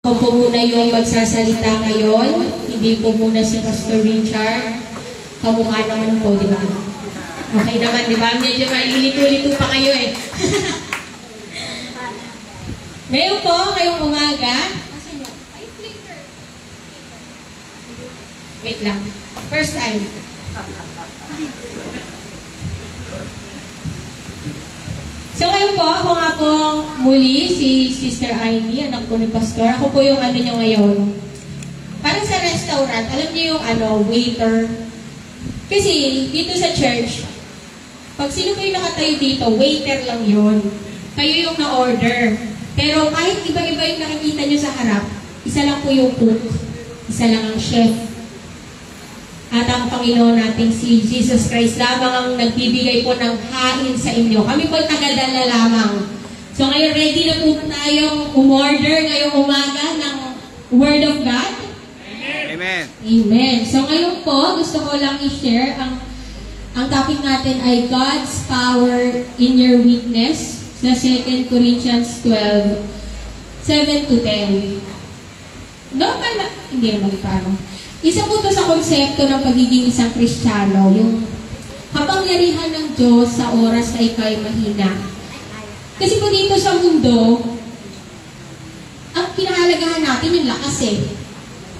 Ako po muna yung magsasalita ngayon. Hindi po muna si Pastor Richard. Kamukha naman po, di ba? Okay naman, di ba? Medyo mailito-lito pa kayo eh. Ngayon po, ngayong umaga. Wait lang. First time. So ngayon po, ako nga po muli, si Sister Ivy, anak ko ni Pastor. Ako po yung ano niyo ngayon. Parang sa restaurant, alam niyo yung waiter. Kasi dito sa church, pag sino kayo nakatayo dito, waiter lang yun. Kayo yung na-order. Pero kahit iba-iba yung nakikita niyo sa harap, isa lang po yung cook. Isa lang ang chef. At ang Panginoon nating si Jesus Christ lamang ang nagbibigay po ng hain sa inyo. Kami po tagadala lamang. So ngayon, ready na po tayong umorder ngayong umaga ng Word of God? Amen. Amen. So ngayon po, gusto ko lang i-share ang topic natin ay God's power in your weakness sa 2 Corinthians 12, 7 to 10. Normal na, hindi naman parang. Isa po ito sa konsepto ng pagiging isang Kristiyano, yung kapangyarihan ng Diyos sa oras na ikaw ay mahina. Kasi po dito sa mundo, ang pinahalagahan natin yung lakas eh.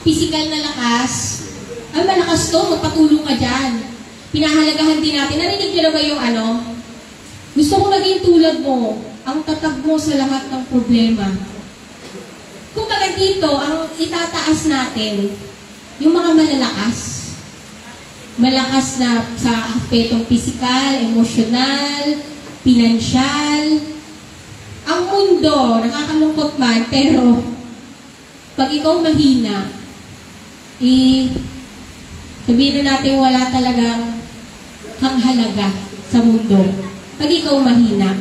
Physical na lakas. Ay, malakas to, magpatulong ka dyan. Pinahalagahan din natin. Narinig niyo na ba yung gusto ko maging tulad mo, ang tatag mo sa lahat ng problema. Kung baga dito, ang itataas natin, yung mga malalakas. Malakas na sa aspetong physical, emosyonal, pinansyal. Ang mundo, nakakalungkot man, pero pag ikaw mahina, sabihin na natin wala talagang hanghalaga sa mundo. Pag ikaw mahina.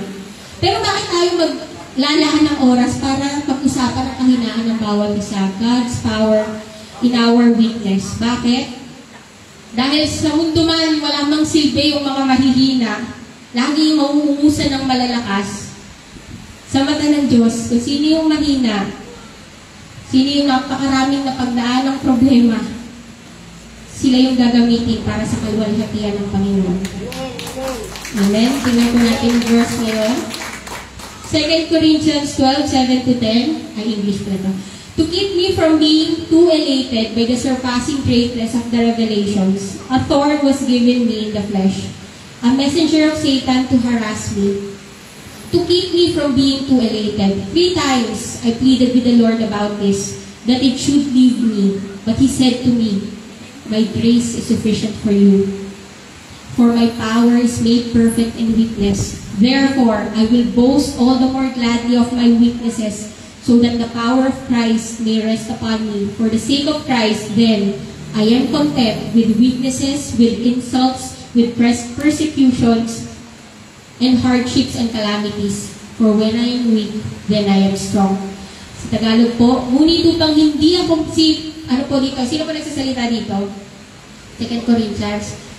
Pero bakit tayo maglalahan ng oras para pag-usapan ang kahinaan ng bawat isa? God's power in our weakness. Bakit? Dahil sa mundo man, wala mang silbi yung mga mahihina, lagi mauungusan ng malalakas. Sa mata ng Diyos, kung sino yung mahina, sino yung napakaraming napagdaan ng problema, sila yung gagamitin para sa kalwalhatian ng Panginoon. Amen? Tingnan po natin yung verse ngayon. 2 Corinthians 12, 7 to 10. Ay, English pa ito. To keep me from being too elated by the surpassing greatness of the revelations, a thorn was given me in the flesh, a messenger of Satan to harass me. To keep me from being too elated. 3 times I pleaded with the Lord about this, that it should leave me. But He said to me, my grace is sufficient for you, for my power is made perfect in weakness. Therefore, I will boast all the more gladly of my weaknesses, so that the power of Christ may rest upon me. For the sake of Christ, then, I am content with weaknesses, with insults, with persecutions, and hardships and calamities. For when I am weak, then I am strong. Sa Tagalog po, ngunit upang hindi ako sino pa nagsasalita dito? 2 Corinthians.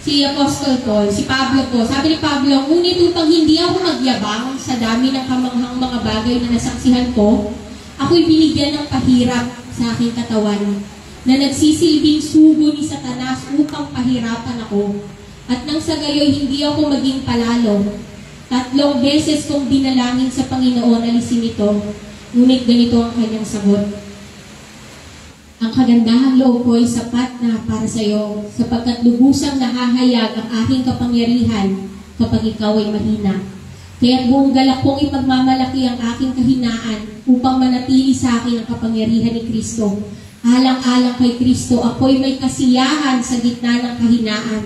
Si Apostle Paul, si Pablo po. Sabi ni Pablo, ngunit upang hindi ako magyabang sa dami ng kamanghang mga bagay na nasaksihan ko, ako'y binigyan ng pahirap sa aking katawan, na nagsisilbing sugo ni Satanas upang pahirapan ako. At nang sa gayoy hindi ako maging palalo. 3 beses kong dinalangin sa Panginoon alisin ito, ngunit ganito ang kanyang sagot. Ang kagandahang loob ko ay sapat na para sa iyo, sapagkat lubusang nahahayag ang aking kapangyarihan kapag ikaw ay mahina. Kaya buong galak kong ipagmamalaki ang aking kahinaan upang manatili sa akin ang kapangyarihan ni Kristo. Alang-alang kay Kristo, ako'y may kasiyahan sa gitna ng kahinaan,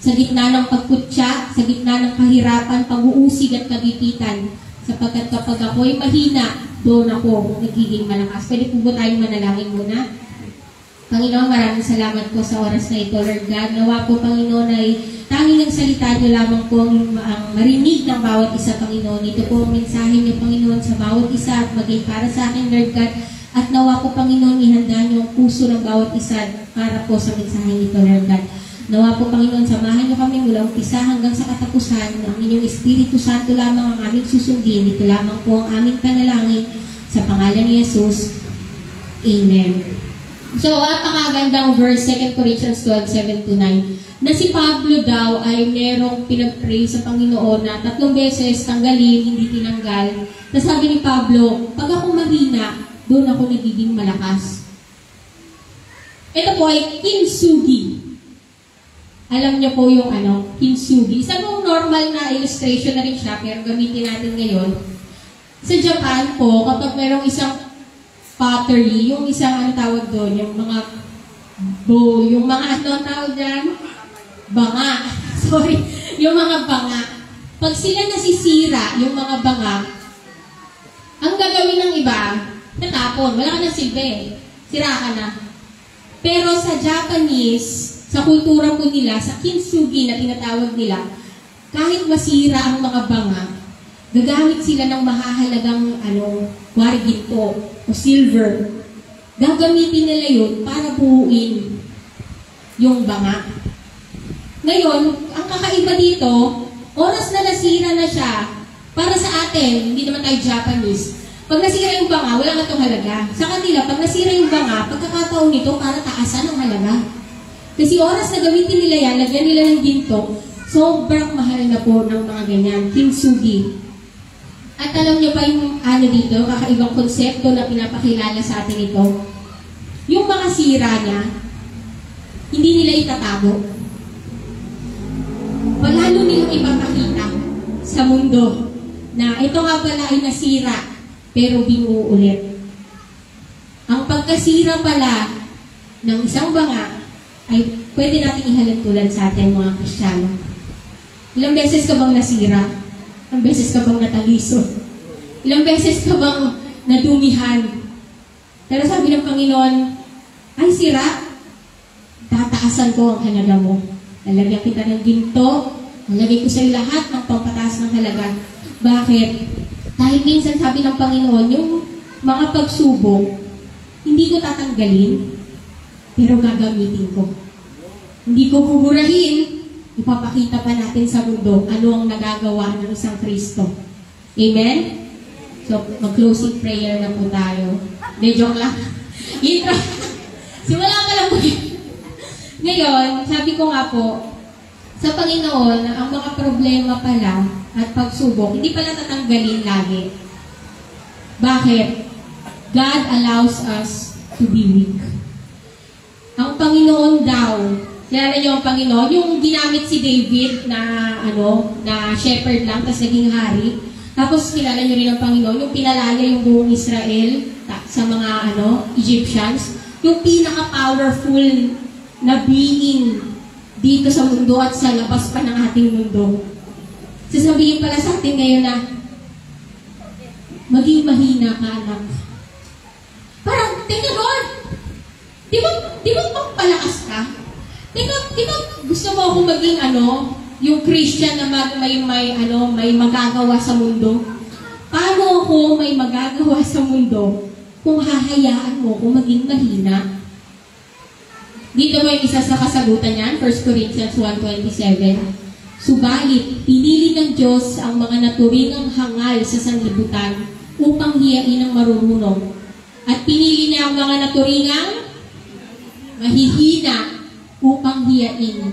sa gitna ng pagkutya, sa gitna ng kahirapan, pag-uusig at kagipitan. Sapagkat kapag ako'y mahina, doon ako nagiging malakas. Pwede po ba tayong manalangin muna? Panginoon, maraming salamat po sa oras na ito, Lord God. Nawa po, Panginoon, ay tanging ang salita niyo lamang po ang marinig ng bawat isa, Panginoon. Ito po ang mensahe niyo, Panginoon, sa bawat isa at maging para sa akin, Lord God. At nawa po, Panginoon, ihanda niyo ang puso ng bawat isa para po sa mensahe nito, Lord God. Nawa po, Panginoon, samahan niyo kami mula umpisa hanggang sa katapusan ng inyong Espiritu Santo lamang ang aming susundin. Ito lamang po ang aming panalangin sa pangalan ni Jesus. Amen. So, napakagandang verse, 2 Corinthians 12:7-9, na si Pablo daw ay merong pinag-pray sa Panginoon na 3 beses tanggalin, hindi tinanggal. Na sabi ni Pablo, pag ako mahina, doon ako nagiging malakas. Ito po ay kintsugi. Alam niyo po yung kintsugi. Isa pong normal na illustration na rin siya, pero gamitin natin ngayon. Sa Japan po, kapag merong isang pottery, yung isang tawag doon, yung mga bowl, yung mga tawag dyan? Banga. Sorry. Yung mga banga. Pag sila nasisira, yung mga banga, ang gagawin ng iba, natapon. Wala ka ng silbi. Sira ka na. Pero sa Japanese, sa kultura po nila, sa kintsugi na tinatawag nila, kahit masira ang mga banga, gagamit sila ng mahahalagang ginto o silver. Gagamitin nila yun para buuin yung banga. Ngayon, ang kakaiba dito, oras na nasira na siya, para sa atin, hindi naman tayo Japanese, pag nasira yung banga, wala na itong halaga. Sa kanila, pag nasira yung banga, pagkakataon nito para taasan ang halaga. Kasi oras na gamitin nila yan, lagyan nila ng ginto, sobrang mahal na po ng mga ganyan, kintsugi. At alam niyo pa yung dito, kakaibang konsepto na pinapakilala sa atin ito. Yung mga sira niya, hindi nila itatago. Lalo nilang ipapakita sa mundo na ito nga pala ay nasira, pero binuo ulit. Ang pagkasira pala ng isang banga ay pwede natin ihalin tulad sa atin mga Kristiyano. Ilang beses ka bang nasira? Ilang beses ka bang nataliso? Ilang beses ka bang nadumihan? Pero sabi ng Panginoon, ay sira, tataasan ko ang halaga mo. Lalagyan kita ng ginto, lalagay ko sa iyo lahat ng pampataas ng halaga. Bakit? Dahil minsan sabi ng Panginoon, yung mga pagsubok, hindi ko tatanggalin, pero gagamitin ko. Hindi ko buburahin, ipapakita pa natin sa mundo ano ang nagagawa ng isang Kristo. Amen? So, mag-closing prayer na po tayo. Joke lang. Simula ka lang po. Ngayon, sabi ko nga po, sa Panginoon, ang mga problema pala at pagsubok, hindi pala tatanggalin lagi. Bakit? God allows us to be weak. Ang Panginoon daw, kilala niyo ang Panginoon, yung ginamit si David na na shepherd lang, tapos naging hari. Tapos kilala niyo rin ang Panginoon, yung pinalaya yung buong Israel sa mga Egyptians, yung pinaka-powerful na being dito sa mundo at sa labas pa ng ating mundo. Sasabihin pala sa atin ngayon na maging mahina ka, anak. Parang, teka Lord, di ba magpalakas ka? Di ba gusto mo ako maging yung Christian na may magagawa sa mundo? Paano ako may magagawa sa mundo kung hahayaan mo kung maging mahina? Dito mo yung isa sa kasagutan niyan, 1 Corinthians 1:27. Subalit, pinili ng Diyos ang mga naturingang hangal sa sanlibutan upang hiyain ang marurunong. At pinili niya ang mga naturingang mahihina upang hiyain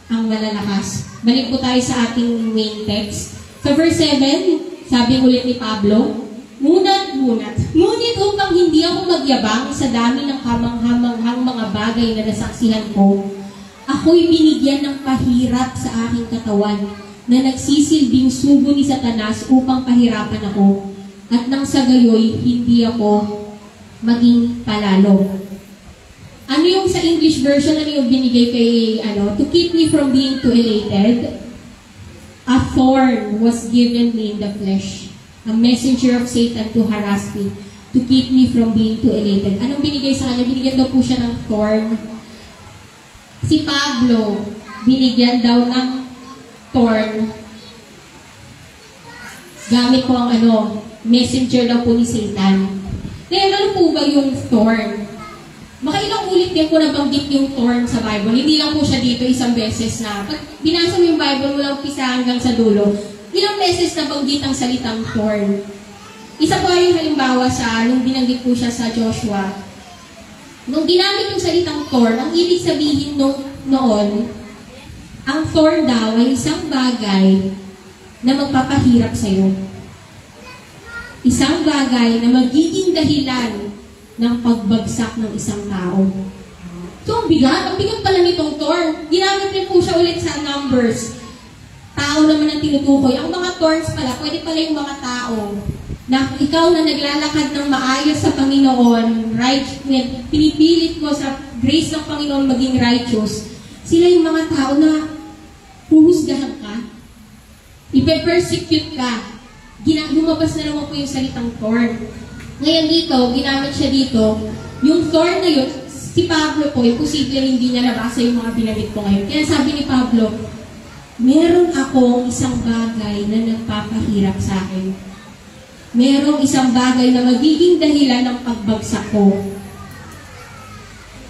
ang malalakas. Balik po tayo sa ating main text. Sa verse 7, sabi ulit ni Pablo, Ngunit upang hindi ako magyabang sa dami ng kamanghamanghang mga bagay na nasaksihan ko, ako'y binigyan ng pahirap sa aking katawan na nagsisilbing sugo ni Satanas upang pahirapan ako, at nang sa gayoy, hindi ako maging palalo. Ano yung sa English version, ano yung binigay kay, to keep me from being too elated? A thorn was given me in the flesh. A messenger of Satan to harass me, to keep me from being too elated. Anong binigay sa kanya? Binigyan daw po siya ng thorn. Si Pablo, binigyan daw ng thorn. Gamit po ang messenger daw po ni Satan. Ngayon, ano po ba yung thorn? Makailang ulit din po nabanggit yung thorn sa Bible. Hindi lang po siya dito isang beses na. Pag binasa mo yung Bible mula umpisa hanggang sa dulo, ilang beses na banggit ang salitang thorn. Isa po yung halimbawa sa nung binanggit po siya sa Joshua. Nung ginamit yung salitang thorn, ang ibig sabihin noon, ang thorn daw ay isang bagay na magpapahirap sa'yo. Isang bagay na magiging dahilan ng pagbagsak ng isang tao. So, ang bigat pala nitong thorn. Ginamit rin po siya ulit sa Numbers. Tao naman ang tinutukoy. Ang mga thorns pala, pwede pala yung mga tao na ikaw na naglalakad ng maayos sa Panginoon, pinipilit mo sa grace ng Panginoon maging righteous, sila yung mga tao na huhusgahan ka, ipe-persecute ka. Lumabas na naman po yung salitang thorn. Ngayon dito, ginamit siya dito, yung thorn na yun, si Pablo po, imposible hindi niya nabasa yung mga binabit ko ngayon. Kaya sabi ni Pablo, meron akong isang bagay na nagpapahirap sa akin. Merong isang bagay na magiging dahilan ng pagbagsak ko.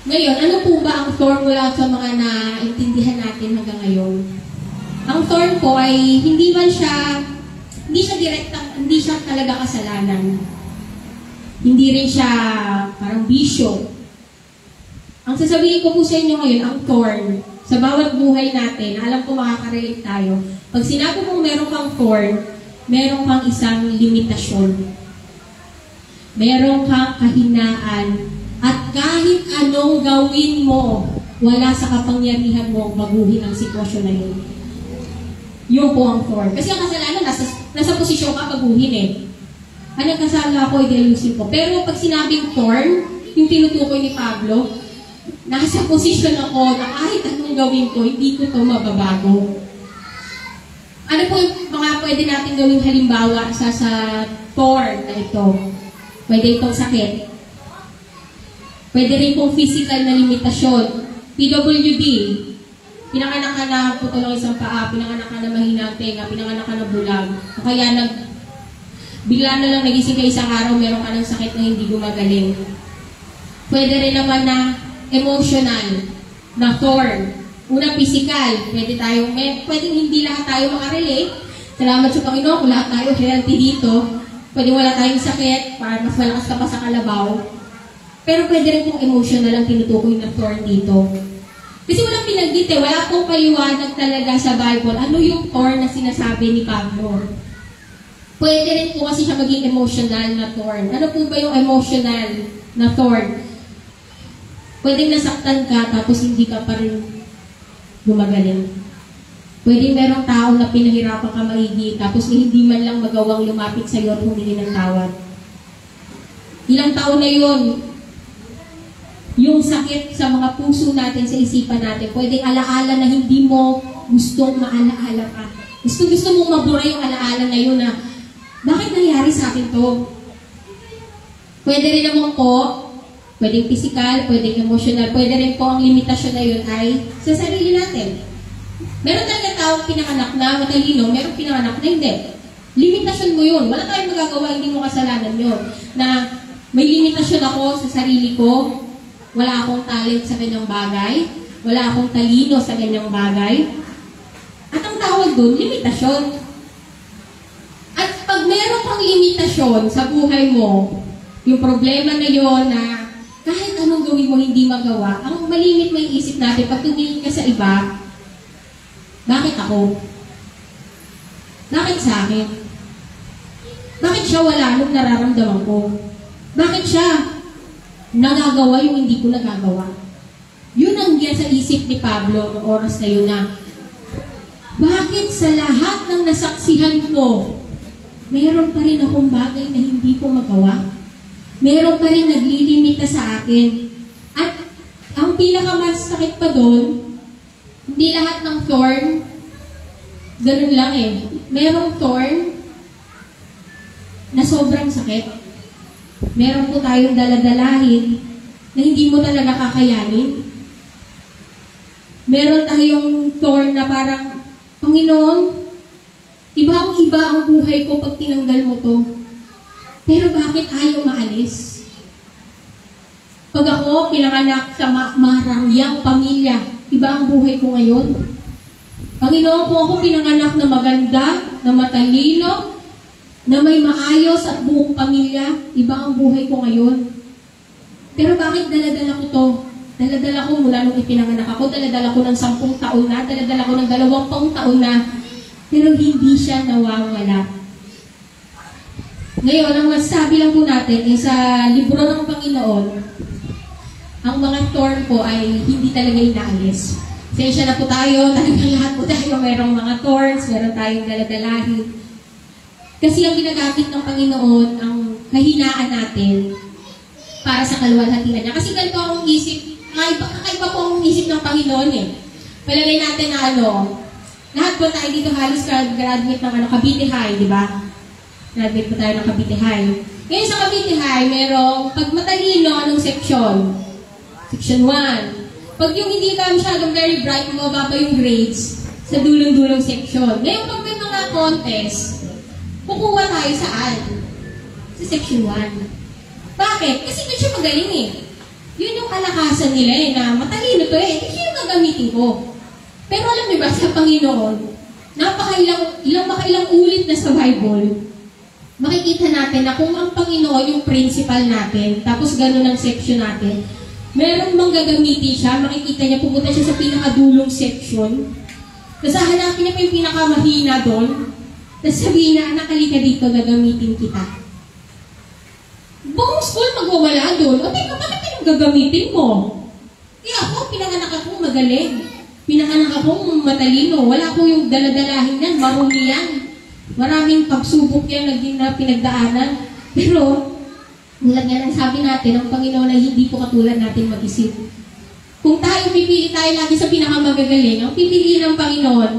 Ngayon, ano po ba ang thorn mula sa mga naintindihan natin hanggang ngayon? Ang thorn po ay hindi siya talaga kasalanan. Hindi rin siya parang bisyo. Ang sasabihin ko po sa inyo ngayon, ang thorn, sa bawat buhay natin, alam ko makaka-relate tayo. Pag sinabi mong meron kang thorn, meron kang isang limitasyon. Meron kang kahinaan. At kahit anong gawin mo, wala sa kapangyarihan mo baguhin ang sitwasyon na yun. Yun po ang thorn. Kasi ang kasalanan, nasa posisyon ka baguhin eh. Ang nagkasala ako, i-ayusin ko. Pero pag sinabing thorn, yung tinutukoy ni Pablo, nasa posisyon ako na kahit anong gawin ko, hindi ko ito mababago. Ano po yung mga pwede natin gawing halimbawa sa thorn na ito? Pwede itong sakit. Pwede rin pong physical na limitasyon. PWD. Pinanganak ka na putol ng isang paa, pinanganak ka na mahina ang tenga, pinanganak ka na bulag. O kaya bigla na lang nagising ka isang araw, meron ka ng sakit na hindi gumagaling. Pwede rin naman na emotional, na thorn. Una, physical. Pwedeng hindi lahat tayo makarelate. Salamat sa Panginoon kung lahat tayo healthy dito. Pwedeng wala tayong sakit, para mas malakas ka pa sa kalabaw. Pero pwede rin pong emotional ang tinutukoy na thorn dito. Kasi walang pinagdit eh. Wala pong paliwanag talaga sa Bible. Ano yung thorn na sinasabi ni Pablo? Pwede rin po kasi siya maging emotional na thorn. Ano po ba yung emotional na thorn? Pwedeng nasaktan ka tapos hindi ka pa rin gumagaling. Pwede merong tao na pinahirapan ka maigi tapos hindi man lang magawang lumapit sa iyo at humingi ng tawad. Ilang taon na yun, yung sakit sa mga puso natin, sa isipan natin, pwedeng alaala na hindi mo gustong maalaala ka. Gusto mong mabura yung alaala na yun na, bakit nangyari sa akin to? Pwede rin naman po, pwedeng physical, pwedeng emotional, pwede rin po ang limitasyon na yun ay sa sarili natin. Meron talaga taong pinanganak na matalino, meron pinanganak na hindi. Limitasyon mo yun. Wala tayong magagawa, hindi mo kasalanan yun. Na may limitasyon ako sa sarili ko, wala akong talent sa ganyang bagay, wala akong talino sa ganyang bagay. At ang tawag doon, limitasyon. At pag meron kang limitasyon sa buhay mo, yung problema na yun na kahit anong gawin mo hindi magawa, ang malimit may isip natin, pag tumingin ka sa iba, bakit ako? Bakit sa akin? Bakit siya wala nung nararamdaman ko? Bakit siya nagagawa yung hindi ko nagagawa? Yun ang diyan sa isip ni Pablo noong oras na yun na, bakit sa lahat ng nasaksihan ko, meron pa rin akong bagay na hindi ko magawa? Meron pa rin naglilimita sa akin. At ang pinakamasakit pa doon, hindi lahat ng thorn, ganun lang eh. Merong thorn na sobrang sakit. Meron po tayong daladalahin na hindi mo talaga kakayanin. Meron tayong thorn na parang, Panginoon, iba ang buhay ko pag tinanggal mo to. Pero bakit ayaw maalis? Pag ako pinanganak sa marangyang pamilya, iba ang buhay ko ngayon. Panginoon, kung ako pinanganak na maganda, na matalino, na may maayos at buong pamilya, iba ang buhay ko ngayon. Pero bakit daladala ko to? Daladala ko mula nung ipinanganak ako, daladala ko ng 10 taon na, daladala ko ng 20 taon na, pero hindi siya nawawala. Ngayon, ang masasabi lang po natin ay sa libro ng Panginoon, ang mga thorn po ay hindi talaga inaalis. Sensya na po tayo, talagang lahat po tayo mayroong mga thorns, meron tayong daladalahin. Kasi ang ginagamit ng Panginoon, ang kahinaan natin para sa kaluwalhatian niya. Kasi ganito ang isip, kakaiba po ang isip ng Panginoon eh. Palagay natin na lahat po tayo dito halos graduate ng Cavite High, di ba? Graduate po tayo ng Cavite High. Ngayon sa Cavite High, merong pag matalino, anong section? Section 1. Pag yung hindi ka masyadong very bright, mababa yung grades sa dulong-dulong section. Ngayon, pag may mga contest, kukuha tayo saan? Sa section 1. Bakit? Kasi doon siya magaling eh. Yun yung kalakasan nila eh, na matalino to eh. Hindi yung gagamitin ko. Pero alam niyo ba, sa Panginoon, makailang ulit na sa Bible, makikita natin na kung ang Panginoon yung principal natin, tapos gano'n ang section natin, meron mang gagamitin siya, makikita niya, pupunta siya sa pinakadulong section, tapos hahanapin niya pa yung pinakamahina doon, tapos sabihin na, anak, halika dito, gagamitin kita. Buong school magwawala doon. O teka, bakit yung gagamitin mo? Ako, pinanganak akong magaling. Pinanganak akong matalino. Wala ko yung daladalahin yan, marumi yan. Maraming pagsubok yan na pinagdaanan. Pero, nilang yan ang sabi natin, ang Panginoon ay hindi po katulad natin mag-isip. Kung tayo pipili tayo lagi sa pinakamagagaling, ang pipiliin ng Panginoon,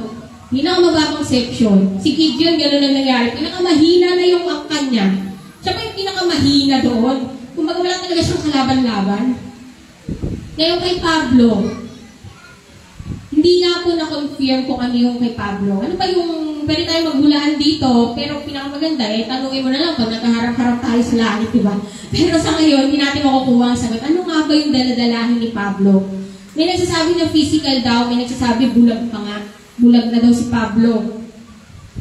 pinakamababang section. Si Gideon, gano'n ang nangyari. Pinakamahina na yung angkan niya. Siya pa yung pinakamahina doon. Kung wala talaga siyang kalaban-laban. Ngayon kay Pablo, hindi nga po na-confirm kung ano yung kay Pablo. Ano ba yung, pwede tayo maghulaan dito, pero pinakamaganda eh, tanungin mo na lang pag nakaharap-harap tayo sa langit, diba? Pero sa ngayon, hindi natin makukuha ang sagot. Ano nga ba yung daladalahin ni Pablo? May nagsasabi na physical daw, may nagsasabi bulag pa nga. Bulag na daw si Pablo.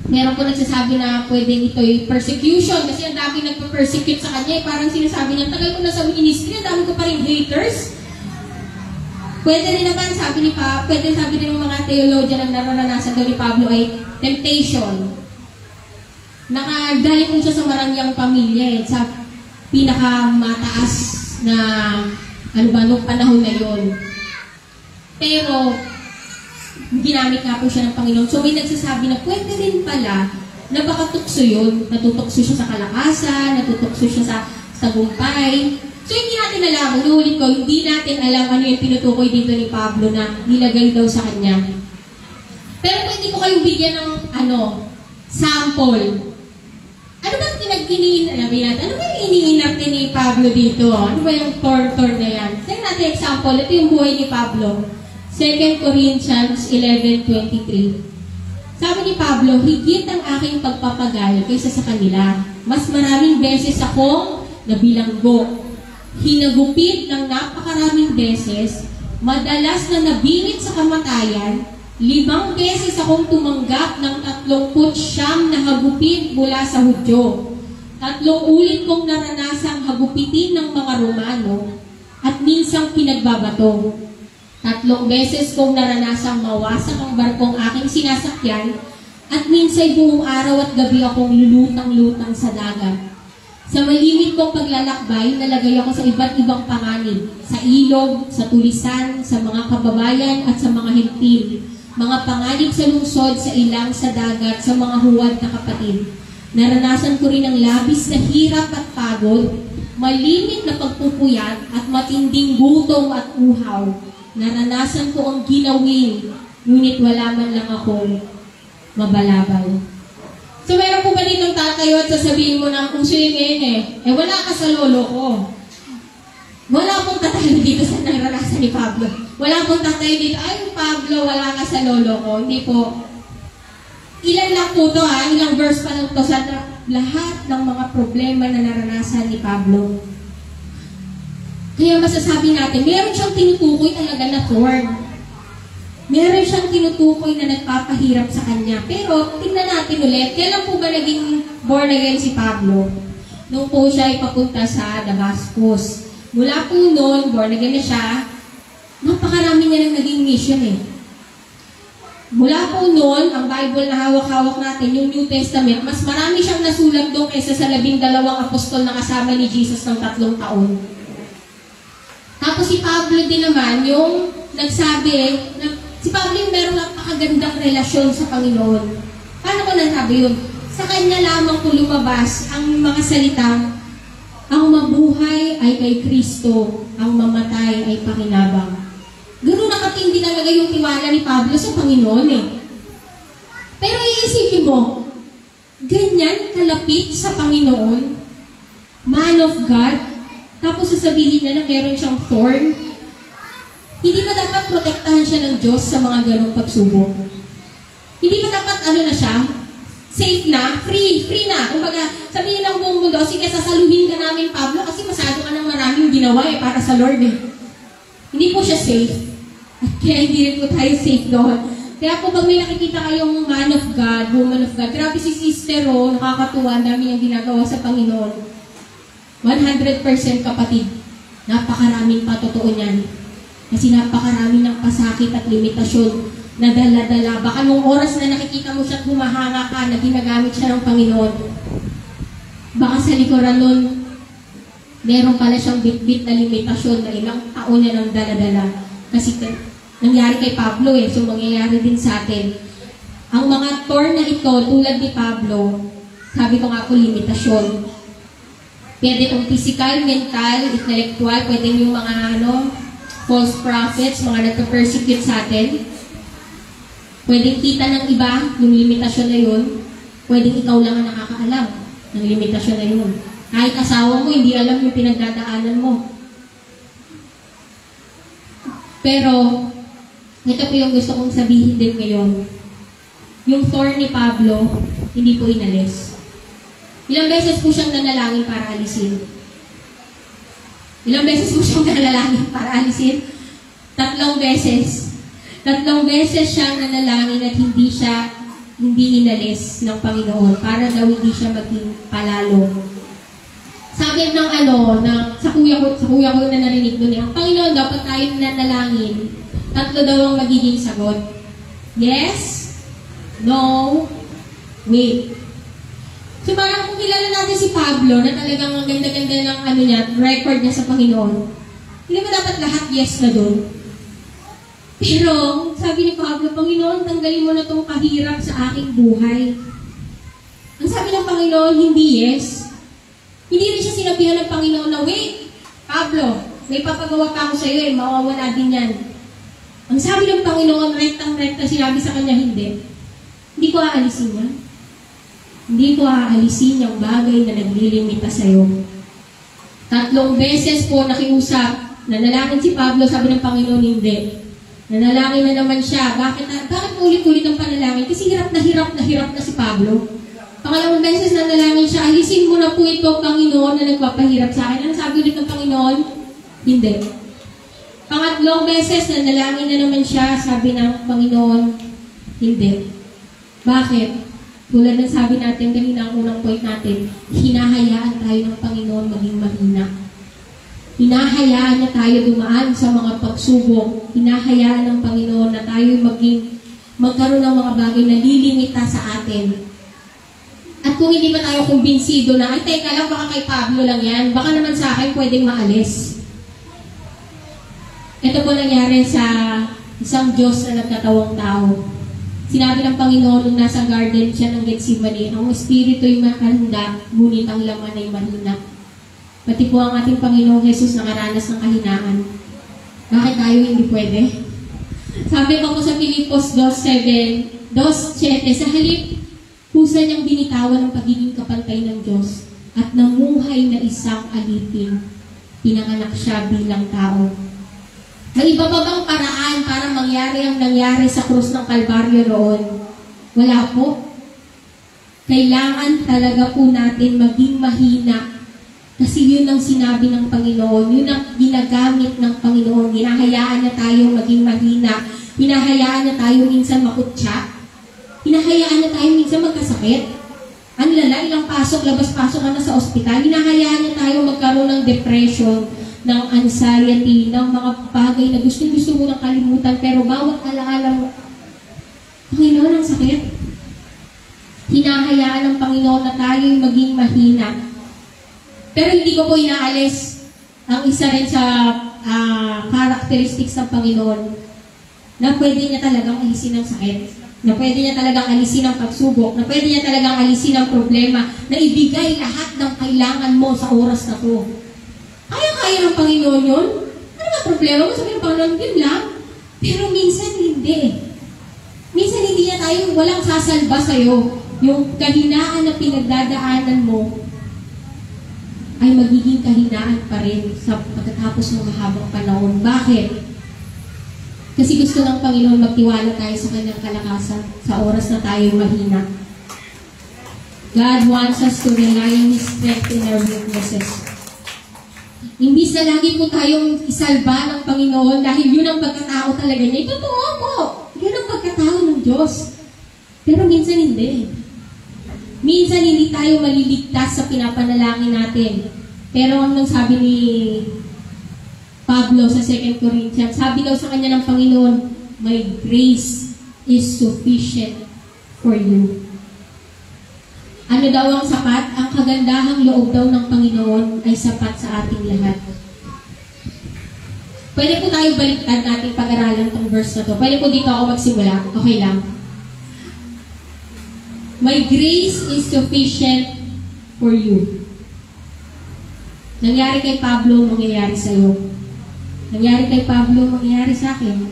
Meron po nagsasabi na pwedeng ito yung persecution kasi ang dami nagpa-persecute sa kanya. Parang sinasabi niya, tagal ko na sa ministry, ang dami ko pa rin haters. Pwede rin naman, pwede sabi rin ng mga theologian ang naranasan daw ni Pablo ay temptation. Nakagaling po siya sa marangyang pamilya sa pinakamataas na nung panahon na yon. Pero, ginamit nga po siya ng Panginoon. So, may nagsasabi na pwede rin pala na baka tukso yun. Natutukso siya sa kalakasan, natutukso siya sa tagumpay. So, hindi natin alam. Unuulit ko, hindi natin alam ano yung tinutukoy dito ni Pablo na nilagay daw sa kanya. Pero pwede ko kayong bigyan ng sample. Ano ba iniinap ni Pablo dito? Ano ba yung tortor na yan? Tingnan natin example. Ito yung buhay ni Pablo. 2 Corinthians 11:23. Sabi ni Pablo, higit ang aking pagpapagal kaysa sa kanila. Mas maraming beses akong nabilanggo. Hinagupit ng napakaraming beses. Madalas na nabingit sa kamatayan. 5 beses akong tumanggap ng 39 na hagupit mula sa Hudyo. 3 ulit kong naranasang hagupitin ng mga Romano at minsang pinagbabato. 3 beses kong naranasang mawasak ang barkong aking sinasakyan at minsay buong araw at gabi akong lulutang-lutang sa dagat. Sa malimit kong paglalakbay, nalagay ako sa iba't ibang panganib, sa ilog, sa tulisan, sa mga kababayan at sa mga hentil, mga panganib sa lungsod, sa ilang, sa dagat, sa mga huwad na kapatid. Naranasan ko rin ang labis na hirap at pagod, malimit na pagpupuyat at matinding gutom at uhaw. Naranasan ko ang ginawin, ngunit wala man lang akong mabalabal. So, meron po ba ditong tatayo at sasabihin mo na kung siya ngayon wala ka sa lolo ko. Wala pong tatayo dito sa naranasan ni Pablo. Wala pong tatayo dito, ay Pablo, wala ka sa lolo ko. Hindi po. Ilan lang po to ilang verse pa lang to sa lahat ng mga problema na naranasan ni Pablo. Kaya masasabi natin, meron siyang tinutukoy talaga na thorn. Meron siyang tinutukoy na nagpapahirap sa kanya. Pero, tingnan natin ulit, kailan po ba naging born again si Pablo? Nung po siya ay papunta sa Damascus. Mula po noon, born again na siya, napakarami niya nang naging mission eh. Mula po noon, ang Bible na hawak-hawak natin, yung New Testament, mas marami siyang nasulat doon kaysa sa 12 apostol na kasama ni Jesus ng 3 taon. Tapos si Pablo din naman, yung nagsabi, si Pablo yung meron napakagandang relasyon sa Panginoon. Paano ko nasabi yun? Sa kanya lamang po lumabas ang mga salitang, ang mabuhay ay kay Kristo, ang mamatay ay pakinabang. Gano'n nakatindi talaga yung tiwala ni Pablo sa Panginoon eh. Pero iisipin mo, ganyan kalapit sa Panginoon, man of God, tapos sasabihin niya na meron siyang thorn. Hindi ba dapat protektahan siya ng Diyos sa mga ganong pagsubok? Hindi ba dapat na siya? Safe na? Free na. Kumbaga, sabihin ng buong mundo, sige, sasaluhin ka namin, Pablo, kasi masyado ka ng maraming ginawa para sa Lord eh. Hindi po siya safe. At kaya hindi rin po tayo safe doon. Kaya po pag may nakikita kayong man of God, woman of God, grabe si sister nakakatuwa, dami yung ginagawa sa Panginoon. 100% kapatid. Napakaraming patotoo niyan. Kasi napakaraming ng pasakit at limitasyon na dala-dala. Baka nung oras na nakikita mo siya humahanga ka, na ginagamit siya ng Panginoon. Baka sa likuran nun, meron pala siyang bit-bit na limitasyon na ilang taon niya ng dala-dala. Kasi nangyari kay Pablo eh, so mangyayari din sa atin. Ang mga thorn na ito, tulad ni Pablo, sabi ko nga po, limitasyon. Pwede itong physical, mental, intellectual, pwede yung mga false prophets, mga nagka-persecute sa atin. Pwede kita ng iba, yung limitasyon na yun. Pwede ikaw lang ang nakakaalam ng limitasyon na yun. Kahit asawa mo, hindi alam yung pinagdadaanan mo. Pero, ito po yung gusto kong sabihin din ngayon. Yung thorn ni Pablo, hindi po inalis. Ilang beses po siyang nanalangin para alisin? Ilang beses po siyang nanalangin para alisin? 3 beses. 3 beses siyang nanalangin at hindi inalis ng Panginoon para daw hindi siya maging palalo. Sabi ng sa kuya ko na narinig doon, ang Panginoon dapat tayo nanalangin. 3 daw ang magiging sagot. Yes, no, wait. So parang kung kilala natin si Pablo na talagang ang ganda-ganda ng record niya sa Panginoon, hindi ba dapat lahat yes na doon? Pero, sabi ni Pablo, Panginoon, tanggalin mo na itong kahirap sa aking buhay. Ang sabi ng Panginoon, hindi yes. Hindi rin siya sinabihan ng Panginoon na, wait, Pablo, may papagawa pa ako sa iyo mawawala din yan. Ang sabi ng Panginoon, rektang-rekta, sinabi sa kanya, hindi. Hindi ko aalisin yan. Hindi ko aalisin yung bagay na naglilimita sa iyo. 3 beses po nakiusap, nanalangin si Pablo, sabi ng Panginoon, hindi. Nanalangin na naman siya. Bakit ulit-ulit ang panalangin? Kasi hirap na si Pablo. Pangalawang beses nanalangin siya, alisin mo na po ito, Panginoon, na nagpapahirap sa akin. Ano sabi ulit ng Panginoon? Hindi. Pangatlong beses nanalangin na naman siya, sabi ng Panginoon, hindi. Bakit? Tulad ng sabi natin kanina, ang unang point natin, hinahayaan tayo ng Panginoon maging mahina. Hinahayaan na tayo dumaan sa mga pagsubok. Hinahayaan ng Panginoon na tayo magkaroon ng mga bagay na lilimita sa atin. At kung hindi pa tayo kumbinsido na, ay teka lang, baka kay Pablo lang yan, baka naman sa akin pwedeng maalis. Ito po nangyari sa isang Diyos na nagkatawang tao. Sinabi ng Panginoon nung nasa garden siya ng Getsemani, ang espiritu'y mahanda, ngunit ang laman ay mahina. Pati po ang ating Panginoong Jesus nakaranas ng kahinaan. Bakit tayo hindi pwede? Sabi ko po sa Filipos 2:7, sa halip, kusa niyang binitawan ang pagiging kapantay ng Diyos at namuhay na isang alipin. Pinanganak siya bilang tao. May iba pa bang paraan para mangyari ang nangyari sa krus ng Kalbaryo roon? Wala po. Kailangan talaga po natin maging mahina. Kasi yun ang sinabi ng Panginoon. Yun ang ginagamit ng Panginoon. Hinahayaan na tayo maging mahina. Hinahayaan na tayo minsan makutsa. Hinahayaan na tayo minsan magkasakit. Ang lala, ilang pasok, labas-pasok ka na sa ospital. Hinahayaan na tayo magkaroon ng depression. ng anxiety, ng mga bagay na gusto mo nang kalimutan, pero bawat alaala mo, Panginoon, ang sakit. Hinahayaan ng Panginoon na tayo'y maging mahina. Pero hindi ko po inaalis ang isa rin sa characteristics ng Panginoon na pwede niya talagang alisin ang sakit, na pwede niya talagang alisin ang pagsubok, na pwede niya talagang alisin ang problema, na ibigay lahat ng kailangan mo sa oras na to. Kaya ng Panginoon yun? Ano ba problema mo? Sabi ng Panginoon, yun lang. Pero minsan hindi. Minsan hindi niya tayo, walang sasalba sa'yo. Yung kahinaan na pinagdadaanan mo ay magiging kahinaan pa rin sa pagkatapos ng mahabang panahon. Bakit? Kasi gusto ng Panginoon magtiwala tayo sa kanyang kalakasan sa oras na tayo mahina. God wants us to rely on His strength in our weaknesses. Imbis na lagi po tayong isalba ng Panginoon dahil yun ang pagkatao talaga niya. Totoo po. Yun ang pagkatao ng Diyos. Pero minsan hindi. Minsan hindi tayo maliligtas sa pinapanalangin natin. Pero ang sabi ni Pablo sa 2 Corinthians, sabi daw sa kanya ng Panginoon, my grace is sufficient for you. Ano daw ang sapat? Ang kagandahang loob daw ng Panginoon ay sapat sa ating lahat. Pwede po tayo baliktad natin pag-aralan itong verse na to. Pwede po dito ako magsimula. Okay lang. My grace is sufficient for you. Nangyari kay Pablo, mangyayari sa'yo. Nangyari kay Pablo, mangyayari sa akin.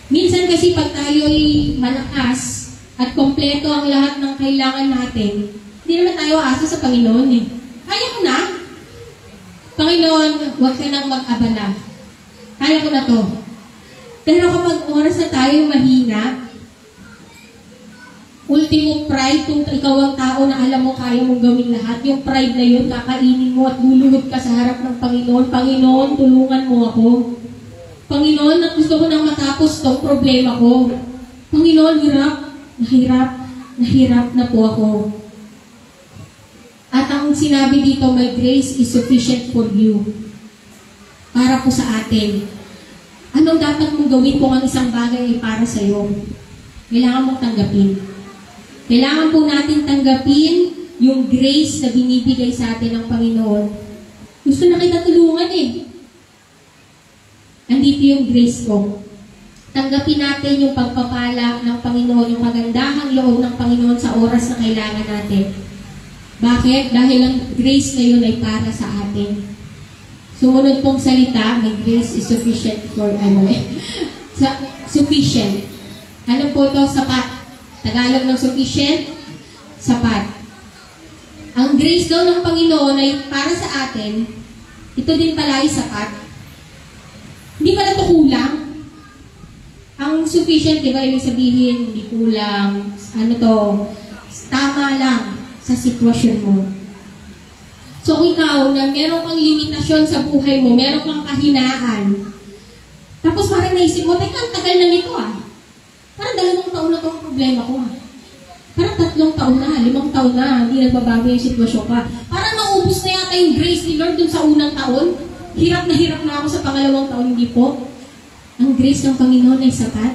Minsan kasi pag tayo'y malakas at kompleto ang lahat ng kailangan natin, hindi naman tayo asa sa Panginoon eh. Kaya ko na. Panginoon, huwag ka nang mag-abala. Kaya ko na to. Pero kapag oras na tayo mahina, ultimo pride, kung ikaw ang tao na alam mo kaya mong gawin lahat, yung pride na yun, kakainin mo at luluhod ka sa harap ng Panginoon. Panginoon, tulungan mo ako. Panginoon, at gusto ko nang matapos tong problema ko. Panginoon, nahirap na po ako. At ang sinabi dito, my grace is sufficient for you. Para po sa atin. Anong dapat mong gawin kung ang isang bagay ay para sa iyo? Kailangan mong tanggapin. Kailangan po natin tanggapin yung grace na binibigay sa atin ng Panginoon. Gusto na kita tulungan eh. Andito yung grace ko. Tanggapin natin yung pagpapala ng Panginoon, yung magandahang loob ng Panginoon sa oras na kailangan natin. Bakit? Dahil ang grace na yun ay para sa atin. Sumunod pong salita, my grace is sufficient for, sufficient. Ano po ito? Sapat. Tagalog ng sufficient, sapat. Ang grace daw ng Panginoon ay para sa atin, ito din pala ay sapat. Hindi pala ito kulang. Ang sufficient, di ba, ibig sabihin, hindi kulang, tama lang sa sitwasyon mo. So, ikaw, na meron kang limitasyon sa buhay mo, meron kang kahinaan, tapos parang naisip mo, teka, ang tagal na nito Parang 2 taon na itong problema ko Parang 3 taon na, 5 taon na, hindi nagbabago yung sitwasyon ka. Parang naubos na yata yung grace ni Lord dun sa unang taon. Hirap na ako sa pangalawang taon, hindi po. Ang grace ng Panginoon ay sapat.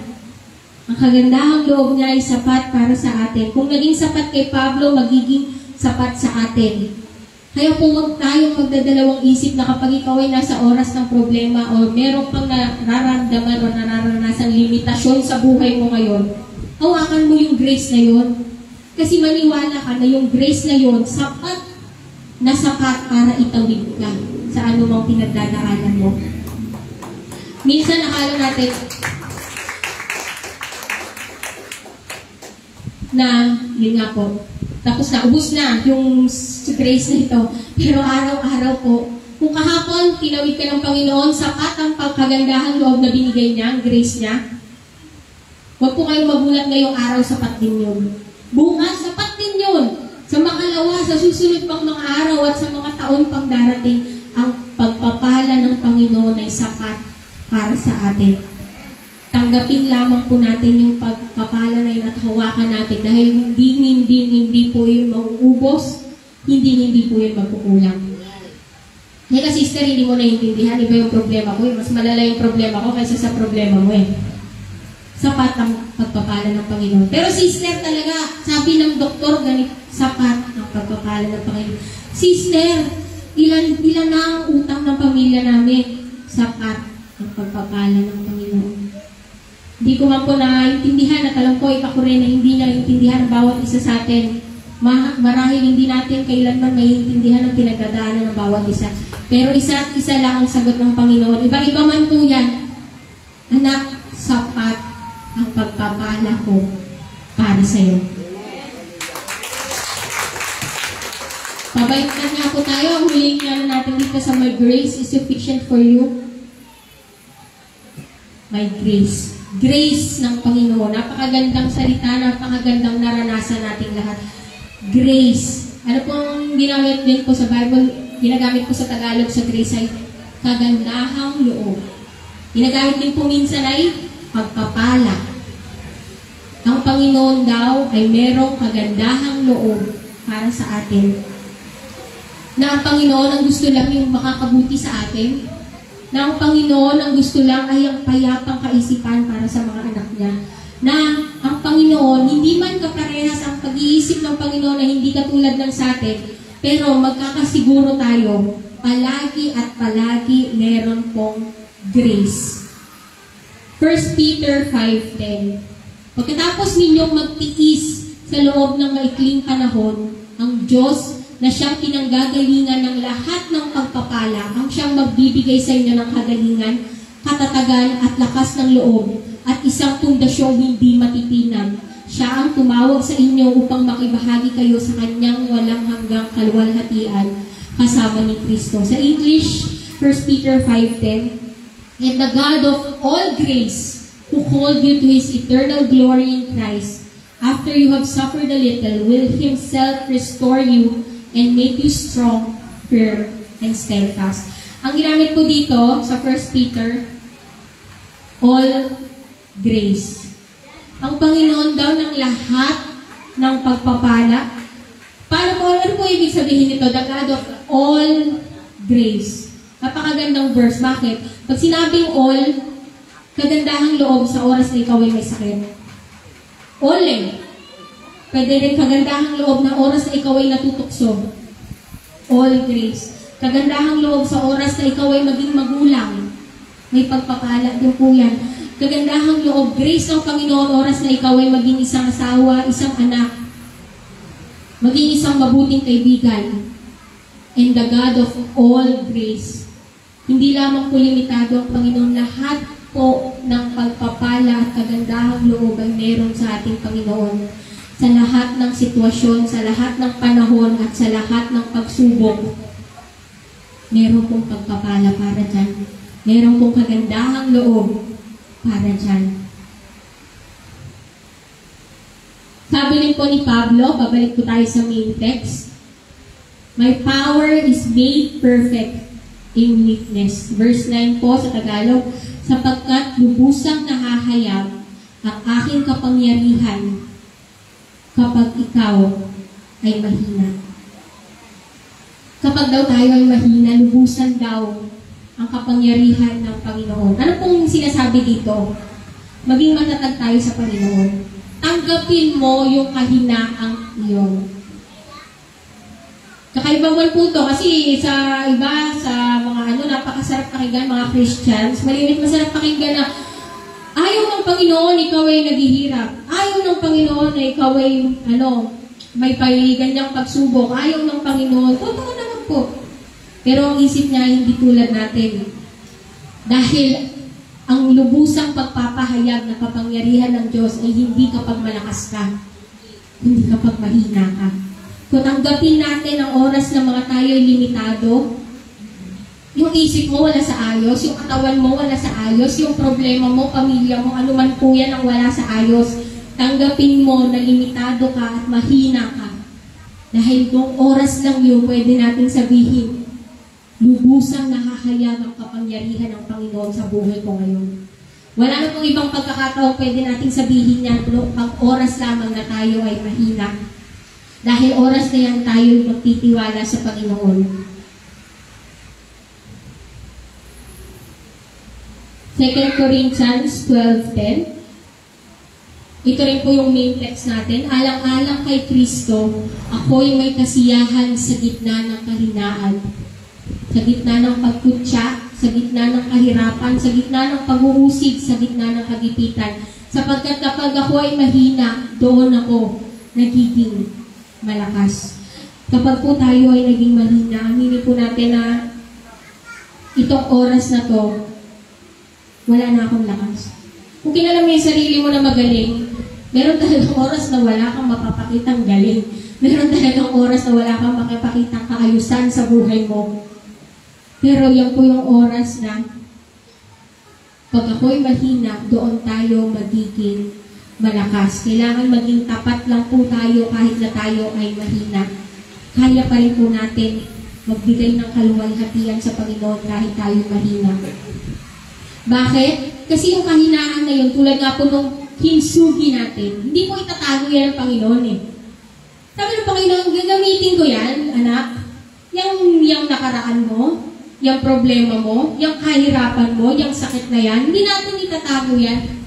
Ang kagandahang loob niya ay sapat para sa atin. Kung naging sapat kay Pablo, magiging sapat sa atin. Kaya kung huwag tayong magdadalawang isip na kapag ikaw ay nasa oras ng problema o meron pang nararamdaman o nararanasan limitasyon sa buhay mo ngayon, hawakan mo yung grace na yun. Kasi maniwala ka na yung grace na yun, sapat para itawid ka sa anumang pinagdadaanan mo. Minsan akala natin na, yun nga po, tapos na, ubus na yung grace na ito. Pero araw-araw po, kung kahapon, tinawid ka ng Panginoon, sapat ang pagkagandahang loob na binigay niya, ang grace niya. Huwag po kayong magulat ngayong araw, sapat din yun. Bukas, sapat din yun. Sa makalawa, sa susunod pang mga araw at sa mga taon pang darating, ang pagpapala ng Panginoon ay sapat para sa atin. Tanggapin lamang po natin yung pagpapala na yun at hawakan natin dahil hindi po yun mauubos, hindi po yun magkukulang. Hindi sister, hindi mo naiintindihan. Iba yung problema ko. Mas malala yung problema ko kaysa sa problema mo eh. Sapat ang pagpapala ng Panginoon. Pero sister talaga, sabi ng doktor, ganit, sapat ang pagpapala ng Panginoon. Sister, ilan na ang utang ng pamilya namin? Sapat ang pagpapala ng Panginoon. Hindi ko man po naiintindihan at alam ko, ikaw rin na hindi naiintindihan ang bawat isa sa atin. Marahil hindi natin kailanman maiintindihan ang pinagdadaanan ng bawat isa. Pero isa at isa lang ang sagot ng Panginoon. Iba-iba man po yan. Anak, sapat ang pagpapala ko para sa iyo. Pabaikan nga po tayo. Ang huling nga natin dito sa my grace is sufficient for you. My grace. Grace ng Panginoon. Napakagandang salita, napakagandang naranasan nating lahat. Grace. Ano pong ginamit din po sa Bible, ginagamit po sa Tagalog sa grace ay kagandahang loob. Ginagamit din po minsan ay pagpapala. Ang Panginoon daw ay merong kagandahang loob para sa atin. Na ang Panginoon ang gusto lang yung makakabuti sa atin. Na ang Panginoon ang gusto lang ay ang payapang kaisipan para sa mga anak niya. Na ang Panginoon, hindi man kaparehas ang pag-iisip ng Panginoon na hindi katulad ng sa atin, pero magkakasiguro tayo, palagi at palagi meron pong grace. 1 Peter 5:10. Pagkatapos ninyong magtiis sa loob ng maikling panahon, ang Diyos na siyang pinanggagalingan ng lahat ng pagpapala, ang siyang magbibigay sa inyo ng kagalingan, katatagan at lakas ng loob, at isang pundasyong hindi matitinag. Siya ang tumawag sa inyo upang makibahagi kayo sa kanyang walang hanggang kaluwalhatian kasama ni Kristo. Sa English, 1 Peter 5:10, and the God of all grace, who called you to His eternal glory in Christ, after you have suffered a little, will Himself restore you and make you strong, firm, and steadfast. Ang ginamit po dito sa 1 Peter, all grace. Ang Panginoon daw ng lahat ng pagpapala. Ano po ibig sabihin nito? The God of all grace. Napakagandang verse. Bakit? Pag sinabing all, kagandahang loob sa oras na ikaw ay may sakit. All eh. Pwede rin kagandahang loob na oras na ikaw ay natutukso. All grace. Kagandahang loob sa oras na ikaw ay maging magulang. May pagpapala din po yan. Kagandahang loob, grace ng Panginoon, oras na ikaw ay maging isang asawa, isang anak, maging isang mabuting kaibigan. And the God of all grace. Hindi lamang po limitado ang Panginoon, lahat po ng pagpapala at kagandahang loob ay meron sa ating Panginoon. Sa lahat ng sitwasyon, sa lahat ng panahon, at sa lahat ng pagsubok, meron pong pagpapala para dyan. Meron pong kagandahang loob para dyan. Sabi rin po ni Pablo, babalik po tayo sa main text, my power is made perfect in weakness. Verse 9 po sa Tagalog, sapagkat lubusang nahahayag ang aking kapangyarihan kapag ikaw ay mahina. Kapag daw tayo ay mahina, lubusan daw ang kapangyarihan ng Panginoon. Ano pong sinasabi dito? Maging matatag tayo sa Panginoon. Tanggapin mo yung kahinaang iyon. Kakaibawan po ito kasi sa iba, sa mga napakasarap pakinggan, mga Christians, malimit masarap pakinggan na ayaw ng Panginoon, ikaw ay naghihirap. Ayaw ng Panginoon na ikaw ay, may ganyang pagsubok. Ayaw ng Panginoon. Totoo naman po. Pero ang isip niya hindi tulad natin. Dahil ang lubusang pagpapahayag na kapangyarihan ng Diyos ay hindi kapag malakas ka. Hindi kapag mahina ka. Kung tanggapin natin ang oras na mga tayo ay limitado, yung isip mo wala sa ayos, yung katawan mo wala sa ayos, yung problema mo, pamilya mo, anuman po yan ang wala sa ayos, tanggapin mo na limitado ka at mahina ka. Dahil kung oras lang yun, pwede natin sabihin, lubusang nahahayag ang kapangyarihan ng Panginoon sa buhay ko ngayon. Wala na pong ibang pagkakataon pwede natin sabihin yan, pag oras lamang na tayo ay mahina. Dahil oras na yan tayo magtitiwala sa Panginoon. 2 Corinthians 12:10. Ito rin po yung main text natin. Alang-alang kay Kristo, ako'y may kasiyahan sa gitna ng kahinaan, sa gitna ng pagkutya, sa gitna ng kahirapan, sa gitna ng pag-uusig, sa gitna ng kagipitan. Sapagkat kapag ako ay mahina, doon ako nagiging malakas. Kapag po tayo ay naging mahina, aminin po natin na itong oras na to, wala na akong lakas. Kung kilala mo yung sarili mo na magaling, meron talagang oras na wala kang mapapakitang galing. Meron talagang oras na wala kang makapakitang kaayusan sa buhay mo. Pero yan po yung oras na pag ako'y mahina, doon tayo magiging malakas. Kailangan maging tapat lang po tayo kahit na tayo ay mahina. Kaya pa rin po natin magbigay ng kaluwalhatian sa Panginoon kahit tayo mahina. Bakit? Kasi yung kahinaan na yun, tulad nga po nung hinsugi natin, hindi po itatago yan ng Panginoon eh. Sabi ng Panginoon, gagamitin ko yan, anak. Yung nakaraan mo, yung problema mo, yung kahirapan mo, yung sakit na yan, hindi natin itatago yan.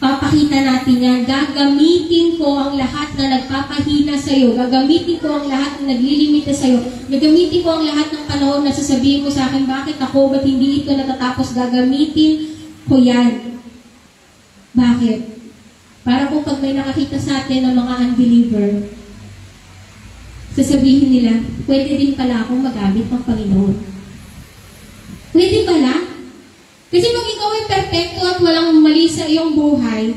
Papakita natin yan. Gagamitin ko ang lahat na nagpapahina sa'yo. Gagamitin ko ang lahat na naglilimita sa'yo. Gagamitin ko ang lahat ng panahon na sasabihin mo sa akin, bakit ako, ba't hindi ito natatapos? Gagamitin ko yan. Bakit? Para kung pag may nakakita sa atin ng mga unbeliever, sasabihin nila, pwede din pala akong magamit ng Panginoon. Pwede pala? Kasi pag ikaw ay perfecto at walang mali sa iyong buhay,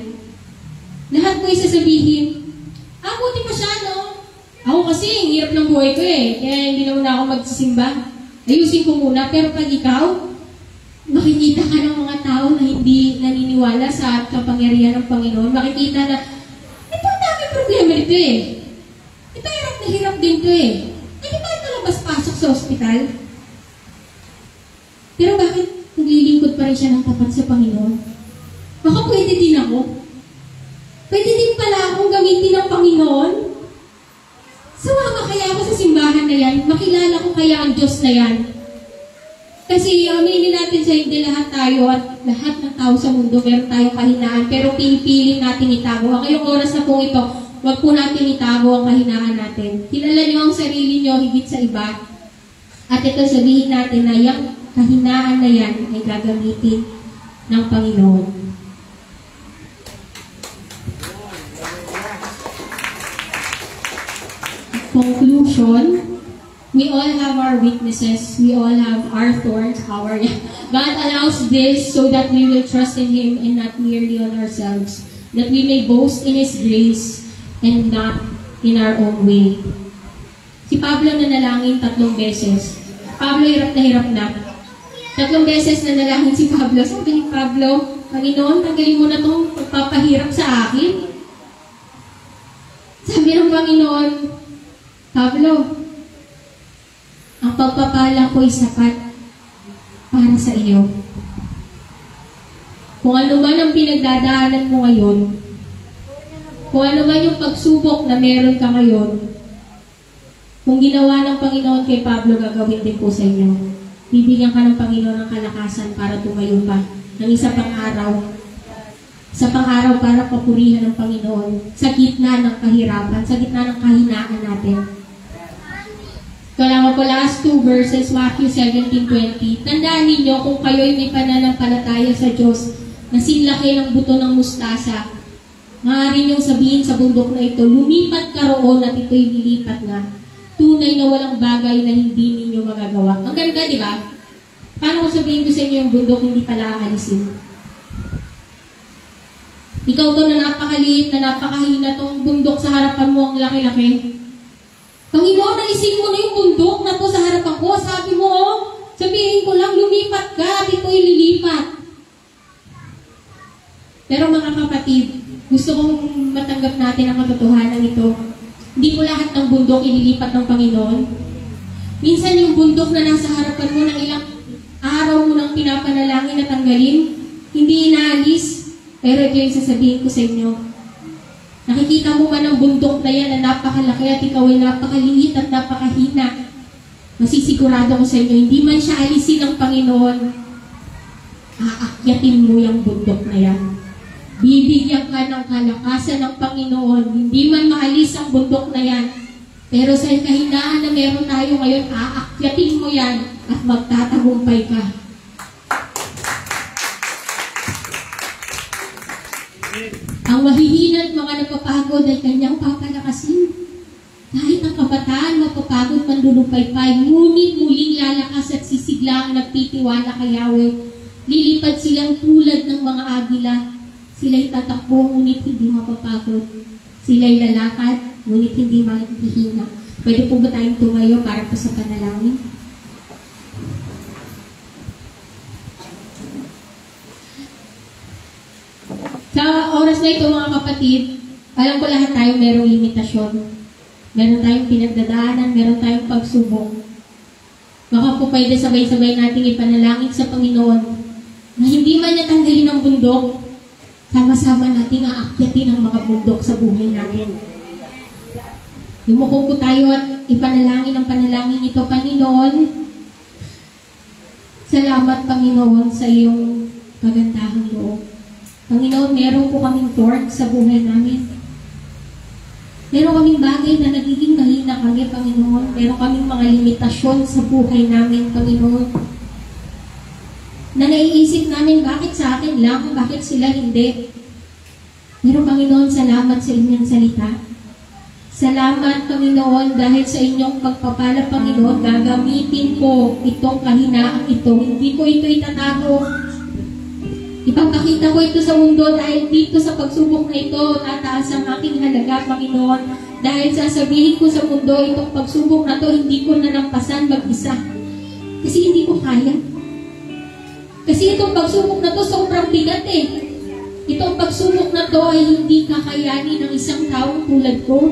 lahat mo ay sasabihin, buti pa siya, no? Ako kasi, ang hirap ng buhay ko eh. Kaya hindi naman ako magsisimba. Ayusin ko muna. Pero pag ikaw, makikita ka ng mga tao na hindi naniniwala sa kapangyarihan ng Panginoon. Makikita na, ito ang dami problema nito eh. Ito hirap na hirap din ito eh. Hindi ba ito labas-pasok sa ospital? Pero bakit naglilingkod pa rin siya ng tapat sa Panginoon? Baka pwede din ako. Pwede din pala akong gamitin ng Panginoon. Sumama kaya ako sa simbahan na yan. Makilala ko kaya ang Diyos na yan. Kasi aminin natin sa hindi lahat tayo at lahat ng tao sa mundo meron tayong kahinaan. Pero pinipiling natin itago. Ngayong oras na po ito, wag po natin itago ang kahinaan natin. Kilala niyo ang sarili niyo higit sa iba. At ito sabihin natin na yung kahinaan na yan ay gagamitin ng Panginoon. Conclusion, we all have our weaknesses. We all have our thorns. God allows this so that we will trust in Him and not merely on ourselves. That we may boast in His grace and not in our own way. Si Pablo nanalangin 3 beses. Pablo hirap na. 3 beses na nalangin si Pablo. Sabi ni Pablo, Panginoon, tanggalin mo na itong pagpapahirap sa akin. Sabi ng Panginoon, Pablo, ang pagpapala ko ay sapat para sa iyo. Kung ano man ang pinagdadaanan mo ngayon, kung ano man yung pagsubok na meron ka ngayon, kung ginawa ng Panginoon kay Pablo, gagawin din po sa inyo. Bibigyan ka ng Panginoon ng kalakasan para tumayo pa ng isa pang araw. Sa pang-araw para papurihan ng Panginoon sa gitna ng kahirapan, sa gitna ng kahinaan natin. Kailangan ko last 2 verses, Matthew 17:20. Tandaan ninyo kung kayo'y may pananampalataya sa Diyos na sinlaki ng buto ng mustasa, maaari niyong sabihin sa bundok na ito, lumipat ka roon at ito'y lilipat na. Tunay na walang bagay na hindi ninyo magagawa. Ang ganda, di ba? Paano ko sabihin ko sa inyo yung bundok hindi pala aalisin? Ikaw to na napakaliit, na napakahina tong bundok sa harapan mo, ang laki-laki. Panginoon, alisin mo na yung bundok na to sa harapan ko. Sabi mo, sabihin ko lang, lumipat ka at ito'y lilipat. Pero mga kapatid, gusto kong matanggap natin ang katotohanan ito. Hindi mo lahat ng bundok ililipat ng Panginoon. Minsan yung bundok na nasa harapan mo ng ilang araw mo nang pinapanalangin na tanggalin, hindi inaalis. Pero ito yung sasabihin ko sa inyo. Nakikita mo man ang bundok na yan na napakalaki at ikaw ay napakaliit at napakahina. Masisigurado ko sa inyo, hindi man siya alisin ng Panginoon. aakyatin mo yung bundok na yan. Bibigyan ka ng kalakasan ng Panginoon. Hindi man maalis ang bundok na yan. Pero sa kahinaan na meron tayo ngayon, aakyatin mo yan at magtatagumpay ka. Ang mahihina at mga napapagod ay kanyang papalakasin. Kahit ang kabataan mapapagod manlulupaypay, ngunit muling lalakas at sisigla ang nagtitiwala kay Yahweh. Lilipad silang tulad ng mga agila. Sila'y tatakbo, ngunit hindi mapapagod. Sila'y lalakad, ngunit hindi mahihina. Pwede po ba tayong tumayo para po sa panalangin? Sa oras na ito, mga kapatid, alam ko lahat tayo merong limitasyon. Meron tayong pinagdadaanan, meron tayong pagsubok. Baka po pwede sabay-sabay nating ipanalangin sa Panginoon na hindi man niya tanggalin ang bundok, sama-sama nating aakyatin ang mga bundok sa buhay natin. Yumuko po tayo at ipanalangin ang panalangin ito, Panginoon. Salamat, Panginoon, sa iyong kagandahang loob. Panginoon, meron po kaming torque sa buhay namin. Meron kaming bagay na nagiging mahina kami, Panginoon. Meron kaming mga limitasyon sa buhay namin, Panginoon. Na naiisip namin, bakit sa akin lang, bakit sila hindi. Pero Panginoon, salamat sa inyong salita. Salamat, Panginoon, dahil sa inyong pagpapala, Panginoon, gagamitin ko itong kahinaan ito. Hindi ko ito itatago. Ipapakita ko ito sa mundo dahil dito sa pagsubok na ito, tataas ang aking halaga, Panginoon. Dahil sasabihin ko sa mundo, itong pagsubok na ito, hindi ko nanampasan mag-isa. Kasi hindi ko kaya. Kasi itong pagsubok na ito, sobrang bigat eh. Itong pagsubok na ito ay hindi kakayanin ng isang taong tulad ko.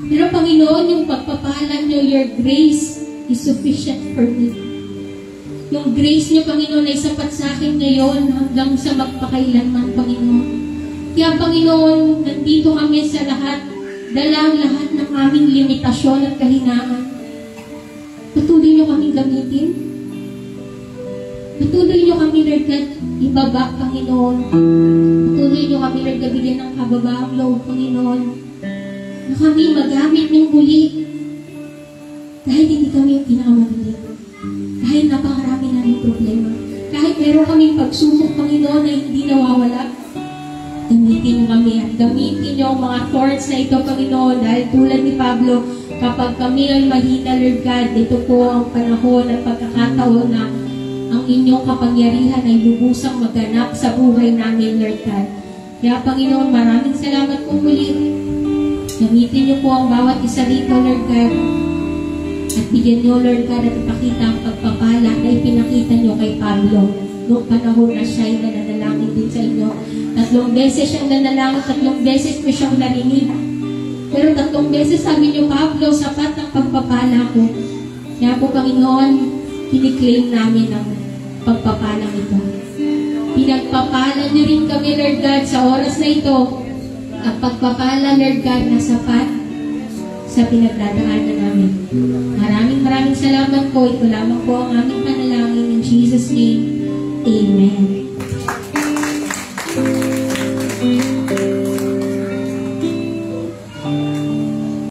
Pero Panginoon, yung pagpapala niyo, your grace is sufficient for me. Yung grace niyo, Panginoon, ay sapat sa akin ngayon hanggang sa magpakailanman, Panginoon. Kaya, Panginoon, nandito kami sa lahat, dalang lahat ng aming limitasyon at kahinaan. Patuloy niyo kaming gamitin. Patuloy niyo kami, Lord God, ibaba, Panginoon. Patuloy niyo kami, Lord God, bigyan ng kababaang loob, Panginoon. Na kami magamit niyong muli. Kahit hindi kami yung pinakamagaling. Kahit napakarami namin problema. Kahit meron kaming pagsubok, Panginoon, na hindi nawawala. Gamitin niyo kami at gamitin niyo ang mga thorns na ito, Panginoon. Dahil tulad ni Pablo, kapag kami ay mahina, Lord God, ito po ang panahon at pagkakataon na ang inyong kapangyarihan ay lubusang maganap sa buhay namin, Lord God. Kaya, Panginoon, maraming salamat po muli. Gamitin niyo po ang bawat isa dito, Lord God. At bigyan niyo, Lord God, at ipakita ang pagpapala na ipinakita niyo kay Pablo noong panahon na siya'y nananalangin din sa inyo. 3 beses siyang nanalangin, 3 beses ko siyang narinig. Pero 3 beses sabi niyo, Pablo, sapat ang pagpapala ko. Kaya po, Panginoon, kiniklaim namin ang pagpapala ito. Pinagpapala niyo rin kami, Lord God, sa oras na ito. Ang pagpapala, Lord God, na sapat sa pinagdadaanan namin. Maraming salamat po. Ito lamang po ang aming panalangin. In Jesus' name, Amen.